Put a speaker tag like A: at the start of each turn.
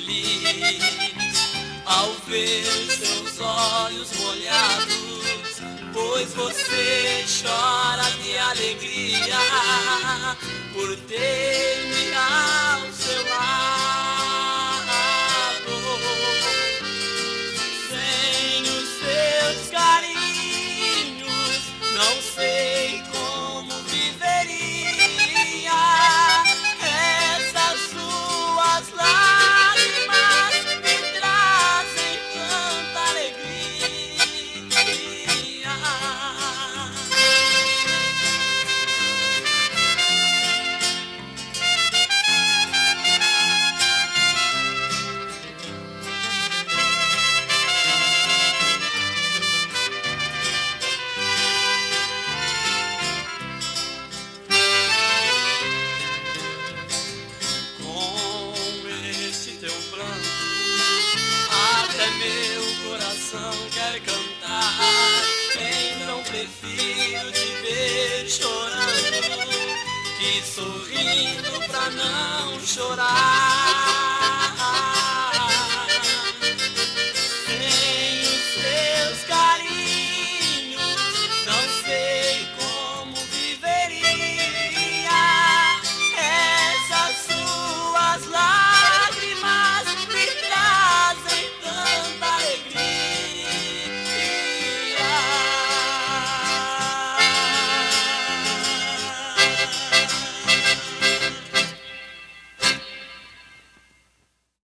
A: feliz ao ver seus olhos molhados, pois você chora de alegria por ter-me ao seu lado. Sem os seus carinhos, não sei como viveria. Essas suas lágrimas me trazem tanta alegria. Até meu coração quer cantar, então prefiro te ver chorando que sorrindo pra não chorar.